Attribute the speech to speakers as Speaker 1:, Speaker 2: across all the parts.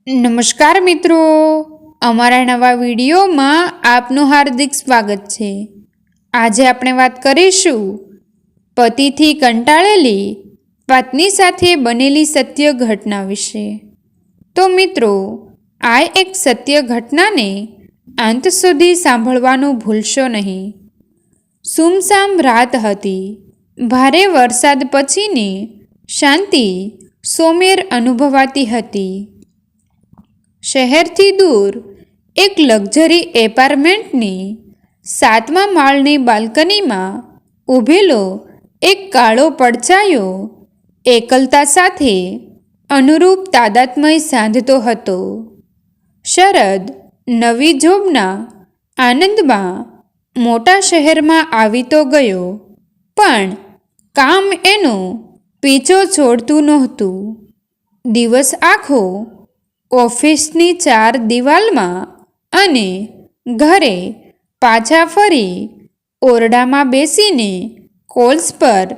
Speaker 1: નમસ્કાર મિત્રો, અમારા નવા વિડીયોમાં આપનું હાર્દિક સ્વાગત છે। આજે આપણે વાત કરીશું પતિથી કંટાળેલી પત્ની સાથે બનેલી સત્ય ઘટના વિશે। તો મિત્રો, આ એક સત્ય ઘટનાને અંત સુધી સાંભળવાનું ભૂલશો નહીં। સુમસામ રાત હતી। ભારે વરસાદ પછીની શાંતિ સોમેર અનુભવાતી હતી। શહેરથી દૂર એક લક્ઝરી એપાર્ટમેન્ટની 7મા માળની બાલ્કનીમાં ઊભેલો એક કાળો પડછાયો એકલતા સાથે અનુરૂપ તાદાત્મય સાંધતો હતો। શરદ નવી જોબના આનંદમાં મોટા શહેરમાં આવી તો ગયો, પણ કામ એનો પીછો છોડતું નહોતું। દિવસ આખો ઓફિસની 4 દિવાલમાં અને ઘરે પાછા ફરી ઓરડામાં બેસીને કોલ્સ પર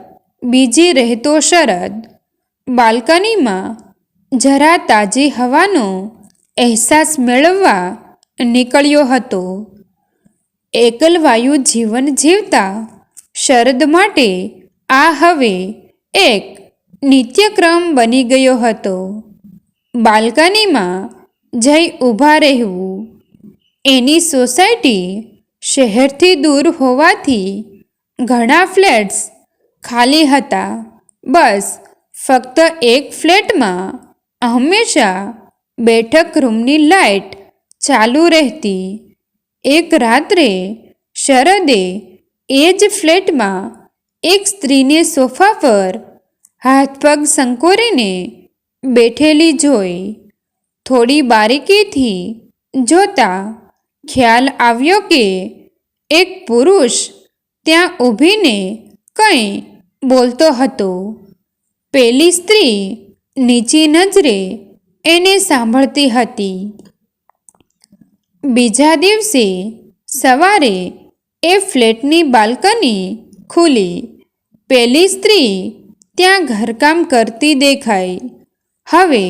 Speaker 1: બીજી રહેતો શરદ બાલ્કનીમાં જરા તાજી હવાનો અહેસાસ મેળવવા નીકળ્યો હતો। એકલવાયુ જીવન જીવતા શરદ માટે આ હવે એક નિત્યક્રમ બની ગયો હતો। બાલ્કનીમાં જઈ ઊભા રહેવું। એની સોસાયટી શહેરથી દૂર હોવાથી ઘણા ફ્લેટ્સ ખાલી હતા। બસ ફક્ત એક ફ્લેટમાં હંમેશા બેઠક રૂમની લાઇટ ચાલુ રહેતી। એક રાત્રે શરદે એ જ ફ્લેટમાં એક સ્ત્રીને સોફા પર હાથ પગ સંકોરીને બેઠેલી જોઈ। થોડી બારીકીથી જોતા ખ્યાલ આવ્યો કે એક પુરુષ ત્યાં ઊભીને કંઈ બોલતો હતો। પેલી સ્ત્રી નીચી નજરે એને સાંભળતી હતી। બીજા દિવસે સવારે એ ફ્લેટની બાલ્કની ખુલી। પેલી સ્ત્રી ત્યાં ઘરકામ કરતી દેખાઈ। હવે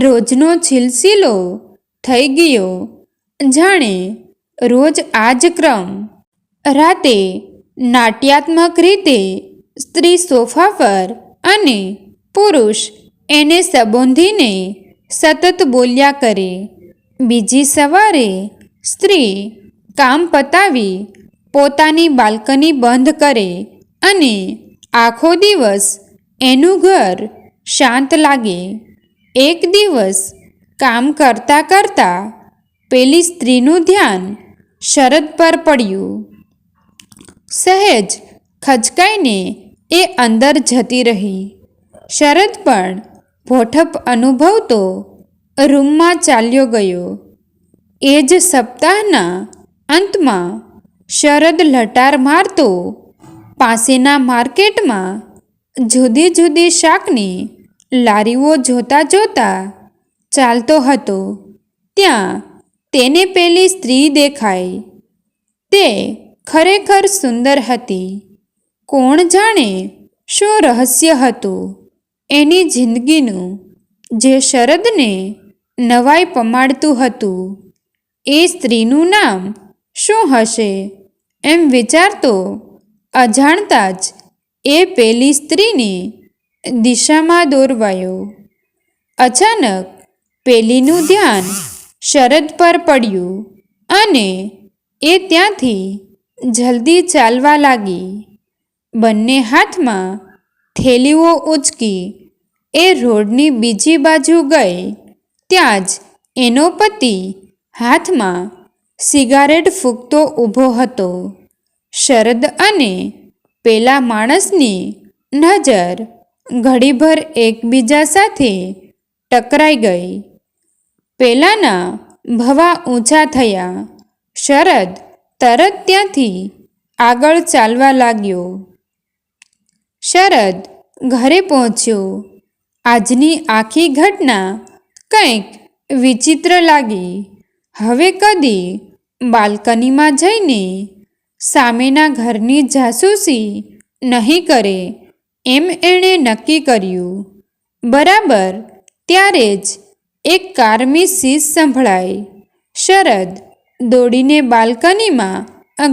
Speaker 1: રોજનો સિલસિલો થઈ ગયો, જાણે રોજ આ જ ક્રમ। રાતે નાટ્યાત્મક રીતે સ્ત્રી સોફા પર અને પુરુષ એને સંબોધીને સતત બોલ્યા કરે। બીજી સવારે સ્ત્રી કામ પતાવી પોતાની બાલ્કની બંધ કરે અને આખો દિવસ એનું ઘર શાંત લાગે। એક દિવસ કામ કરતાં કરતાં પેલી સ્ત્રીનું ધ્યાન શરદ પર પડ્યું। સહેજ ખચકાઈને એ અંદર જતી રહી। શરદ પણ ભોઠપ અનુભવતો રૂમમાં ચાલ્યો ગયો। એ જ સપ્તાહના અંતમાં શરદ લટાર મારતો પાસેના માર્કેટમાં જુદી જુદી શાકની લારીઓ જોતા જોતા ચાલતો હતો। ત્યાં તેને પેલી સ્ત્રી દેખાઈ। તે ખરેખર સુંદર હતી। કોણ જાણે શું રહસ્ય હતું એની જિંદગીનું જે શરદને નવાઈ પમાડતું હતું। એ સ્ત્રીનું નામ શું હશે એમ વિચારતો અજાણતા જ એ પેલી સ્ત્રીની દિશામાં દોરવાયો। અચાનક પેલીનું ધ્યાન શરદ પર પડ્યું અને એ ત્યાંથી જલ્દી ચાલવા લાગી। બંને હાથમાં થેલીઓ ઊંચકી એ રોડની બીજી બાજુ ગઈ। ત્યાં જ એનો પતિ હાથમાં સિગારેટ ફૂંકતો ઊભો હતો। શરદ અને પેલા માણસની નજર ઘડીભર એકબીજા સાથે ટકરાઈ ગઈ। પેલાના ભવા ઊંચા થયા। શરદ તરત ત્યાંથી આગળ ચાલવા લાગ્યો। શરદ ઘરે પહોંચ્યો। આજની આખી ઘટના કંઈક વિચિત્ર લાગી। હવે કદી બાલ્કનીમાં જઈને સામેના ઘરની જાસૂસી નહીં કરે એમ એણે નક્કી કર્યું। બરાબર ત્યારે જ એક કારમી શીશ સંભળાઈ. શરદ દોડીને બાલ્કનીમાં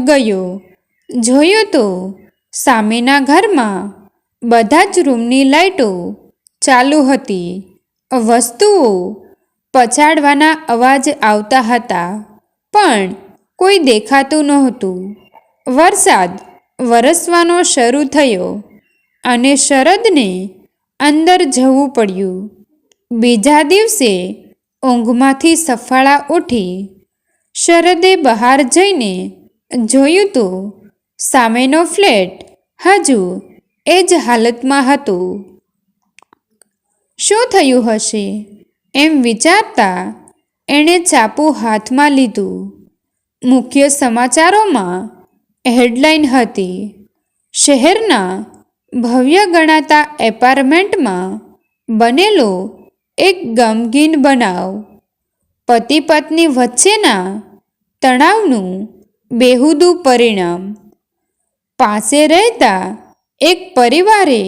Speaker 1: ગયો. જોયું તો સામેના ઘરમાં બધા જ રૂમની લાઈટો ચાલુ હતી. વસ્તુઓ પછાડવાના અવાજ આવતા હતા, પણ કોઈ દેખાતું નહોતું. વરસાદ વરસવાનો શરૂ થયો અને શરદને અંદર જવું પડ્યું. બીજા દિવસે ઊંઘમાંથી સફાળા ઉઠી શરદે બહાર જઈને જોયું તો સામેનો ફ્લેટ હજુ એ જ હાલતમાં હતો. શું થયું હશે એમ વિચારતા એણે ચાપુ હાથમાં લીધું. મુખ્ય સમાચારોમાં હેડલાઇન હતી, શહેરના ભવ્ય ગણાતા એપાર્ટમેન્ટમાં બનેલો એક ગમગીન બનાવ. પતિ પત્ની વચ્ચેના તણાવનું બેહુદું પરિણામ. પાસે રહેતા એક પરિવારે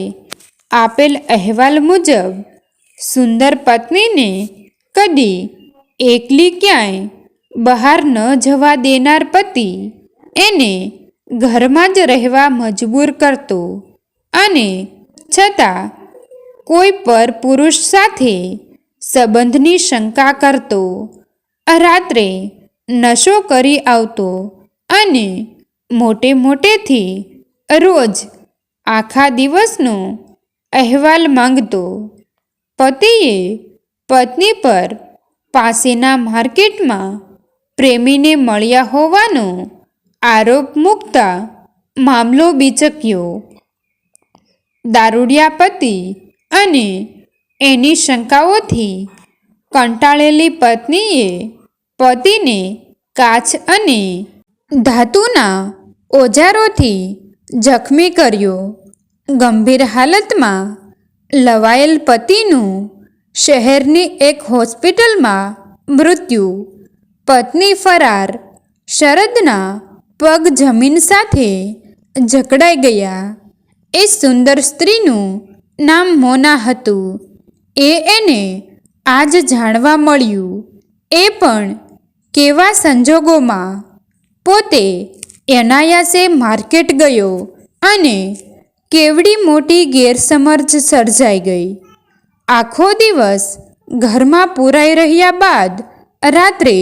Speaker 1: આપેલ અહેવાલ મુજબ સુંદર પત્નીને કદી એકલી ક્યાંય બહાર ન જવા દેનાર પતિ એને ઘરમાં જ રહેવા મજબૂર કરતો અને છતાં કોઈ પર પુરુષ સાથે સંબંધની શંકા કરતો. રાત્રે નશો કરી આવતો અને મોટે મોટેથી રોજ આખા દિવસનો અહેવાલ માંગતો. પતિએ પત્ની પર પાસેના માર્કેટમાં પ્રેમીને મળ્યા હોવાનો આરોપ મૂકતા મામલો બીચક્યો. દારૂડિયા પતિ અને એની શંકાઓથી કંટાળેલી પત્નીએ પતિને કાચ અને ધાતુના ઓજારોથી જખમી કર્યો. ગંભીર હાલતમાં લવાયેલ પતિનું શહેરની એક હોસ્પિટલમાં મૃત્યુ. પત્ની ફરાર. શરદના પગ જમીન સાથે જકડાઈ ગયા. એ સુંદર સ્ત્રીનું નામ મોના હતું. એને આજ જાણવા મળ્યું, એ પણ કેવા સંજોગોમાં. પોતે અનાયાસે માર્કેટ ગયો અને કેવડી મોટી ગેરસમજ સર્જાઈ ગઈ. આખો દિવસ ઘરમાં પૂરાઈ રહ્યા બાદ રાત્રે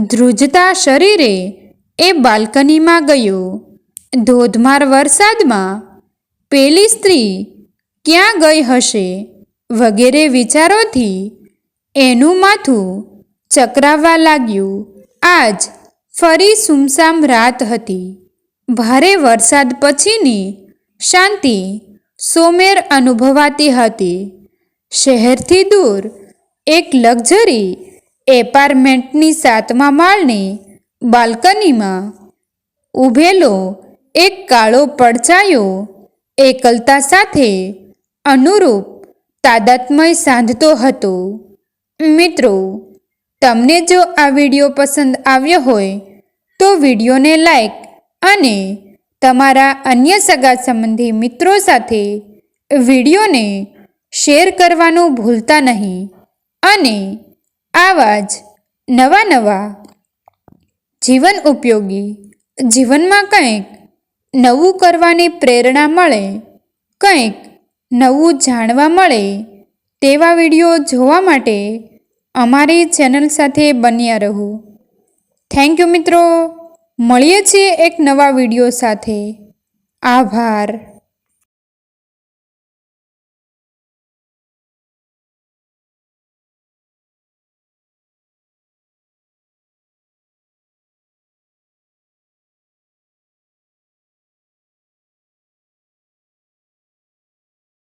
Speaker 1: ધ્રુજતા શરીરે એ બાલ્કનીમાં ગયો. ધોધમાર વરસાદમાં પેલી સ્ત્રી ક્યાં ગઈ હશે વગેરે વિચારોથી એનું માથું ચકરાવવા લાગ્યું. આજ ફરી સુમસામ રાત હતી. ભારે વરસાદ પછીની શાંતિ સોમેર અનુભવાતી હતી. શહેરથી દૂર એક લક્ઝરી એપાર્ટમેન્ટની 7મા માળની બાલ્કનીમાં ઊભેલો એક કાળો પડછાયો એકલતા સાથે અનુરૂપ તાદાત્મય સાંધતો હતો. મિત્રો, તમને જો આ વિડીયો પસંદ આવ્યો હોય તો વિડીયોને લાઈક અને તમારા અન્ય સગા સંબંધી મિત્રો સાથે વિડીયોને શેર કરવાનું ભૂલતા નહીં. અને આવા જ નવા જીવન ઉપયોગી, જીવનમાં કંઈક નવું કરવાની પ્રેરણા મળે, કંઈક નવું જાણવા મળે તેવા વિડીયો જોવા માટે અમારી ચેનલ સાથે બન્યા રહો. થેન્ક યુ મિત્રો. મળીએ છીએ એક નવા વિડીયો સાથે. આભાર.